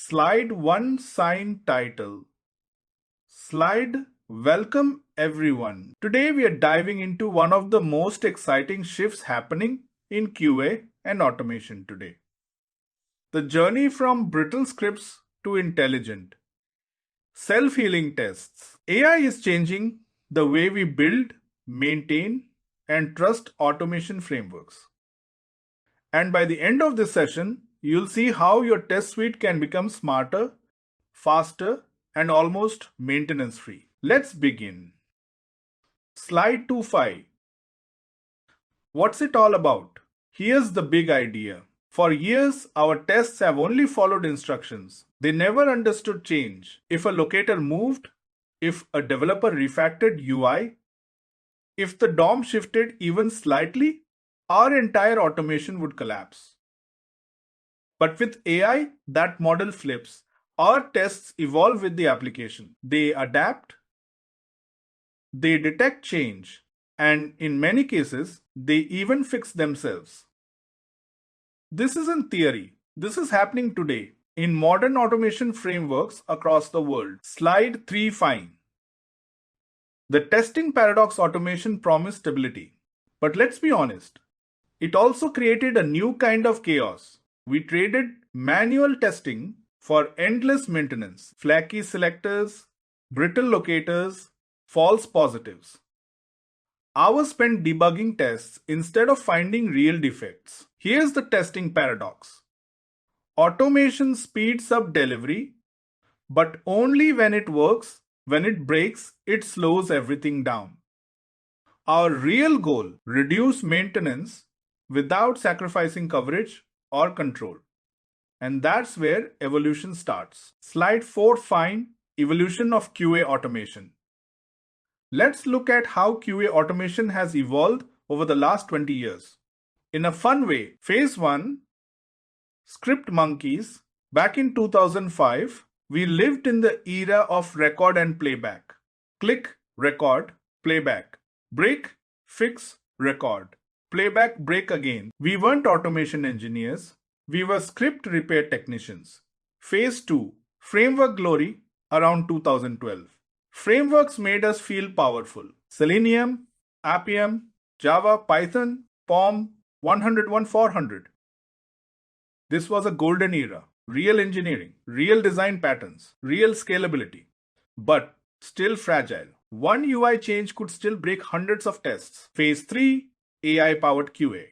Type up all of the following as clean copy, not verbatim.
Slide 1 sign title. Slide Welcome everyone. Today we are diving into one of the most exciting shifts happening in QA and automation today. The journey from brittle scripts to intelligent, self-healing tests. AI is changing the way we build, maintain, and trust automation frameworks. And by the end of this session, you'll see how your test suite can become smarter, faster, and almost maintenance free. Let's begin. Slide 25. What's it all about? Here's the big idea. For years, our tests have only followed instructions. They never understood change. If a locator moved, if a developer refactored UI, if the DOM shifted even slightly, our entire automation would collapse. But with AI, that model flips. Our tests evolve with the application. They adapt, they detect change, and in many cases, they even fix themselves. This isn't theory. This is happening today in modern automation frameworks across the world. Slide 3 fine. The testing paradox automation promised stability. But let's be honest, it also created a new kind of chaos. We traded manual testing for endless maintenance, flaky selectors, brittle locators, false positives. Hours spent debugging tests instead of finding real defects. Here's the testing paradox. Automation speeds up delivery, but only when it works. When it breaks, it slows everything down. Our real goal, reduce maintenance without sacrificing coverage or control. And that's where evolution starts. Slide 4 fine evolution of QA automation. Let's look at how QA automation has evolved over the last 20 years. In a fun way, phase 1, script monkeys, back in 2005, we lived in the era of record and playback. Click, record, playback. Break, fix, record. Playback, break again. We weren't automation engineers. We were script repair technicians. Phase 2, framework glory, around 2012. Frameworks made us feel powerful. Selenium, Appium, Java, Python, POM, 100 This was a golden era. Real engineering, real design patterns, real scalability. But still fragile. One UI change could still break hundreds of tests. Phase 3, AI-powered QA.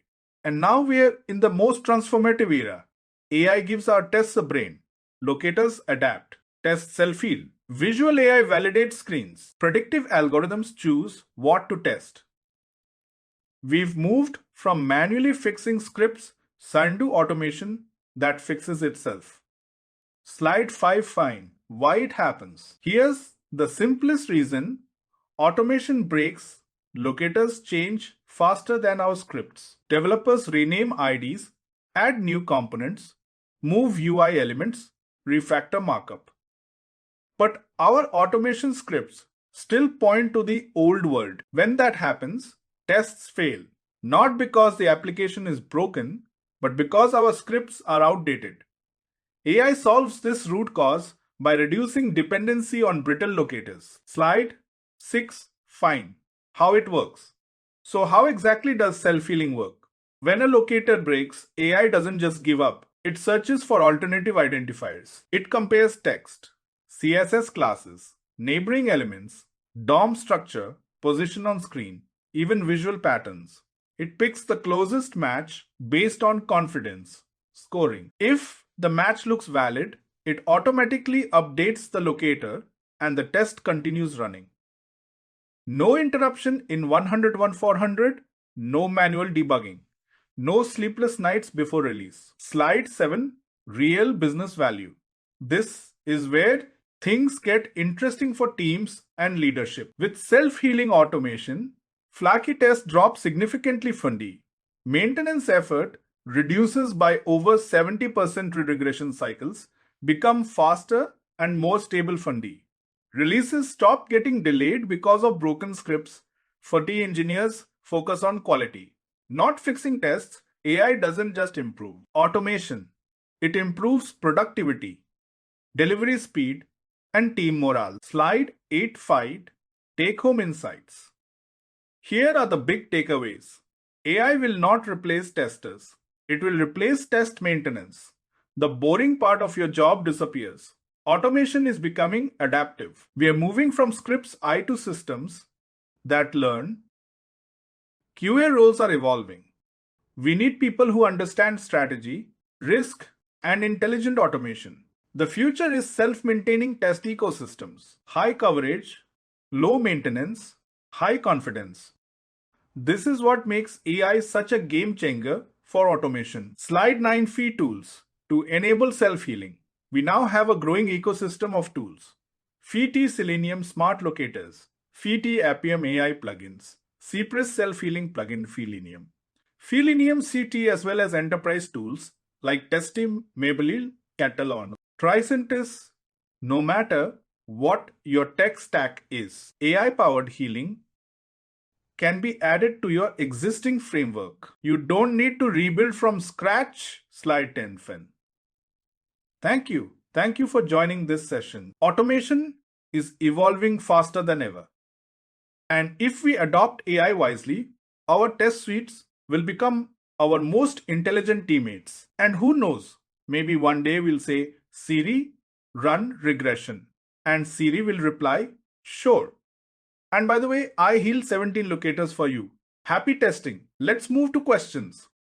And now we're in the most transformative era. AI gives our tests a brain. Locators adapt. Tests self-heal. Visual AI validates screens. Predictive algorithms choose what to test. We've moved from manually fixing scripts to automation that fixes itself. Slide 5 fine. Why it happens. Here's the simplest reason. Automation breaks, locators change faster than our scripts. Developers rename IDs, add new components, move UI elements, refactor markup. But our automation scripts still point to the old world. When that happens, tests fail. Not because the application is broken, but because our scripts are outdated. AI solves this root cause by reducing dependency on brittle locators. Slide 6 fine. How it works. So how exactly does self-healing work? When a locator breaks, AI doesn't just give up. It searches for alternative identifiers. It compares text, CSS classes, neighboring elements, DOM structure, position on screen, even visual patterns. It picks the closest match based on confidence scoring. If the match looks valid, it automatically updates the locator and the test continues running. No interruption in 100, no manual debugging, no sleepless nights before release. Slide 7, real business value. This is where things get interesting for teams and leadership. With self-healing automation, flaky tests drop significantly fundy. Maintenance effort reduces by over 70% regression cycles, become faster and more stable fundy. Releases stop getting delayed because of broken scripts. Fuddy engineers focus on quality. Not fixing tests, AI doesn't just improve automation. It improves productivity. delivery speed, and team morale. Slide 8 5 Take home insights. Here are the big takeaways. AI will not replace testers, it will replace test maintenance. The boring part of your job disappears. Automation is becoming adaptive. We are moving from scripts I to systems that learn. QA roles are evolving. We need people who understand strategy, risk, and intelligent automation. The future is self-maintaining test ecosystems, high coverage, low maintenance, high confidence. This is what makes AI such a game changer for automation. Slide 9 Fee tools to enable self-healing. We now have a growing ecosystem of tools. Feet Selenium Smart Locators, Feet Appium AI plugins, Cypress Self-Healing Plugin Feelinium. Feelinium CT as well as enterprise tools like Testim, Maybelline, Catalan. Tricentis, no matter what your tech stack is, AI-powered healing can be added to your existing framework. You don't need to rebuild from scratch. Slide 10 Fen. Thank you. Thank you for joining this session. Automation is evolving faster than ever. And if we adopt AI wisely, our test suites will become our most intelligent teammates. And who knows, maybe one day we'll say, Siri, run regression. And Siri will reply, sure. And by the way, I healed 17 locators for you. Happy testing. Let's move to questions.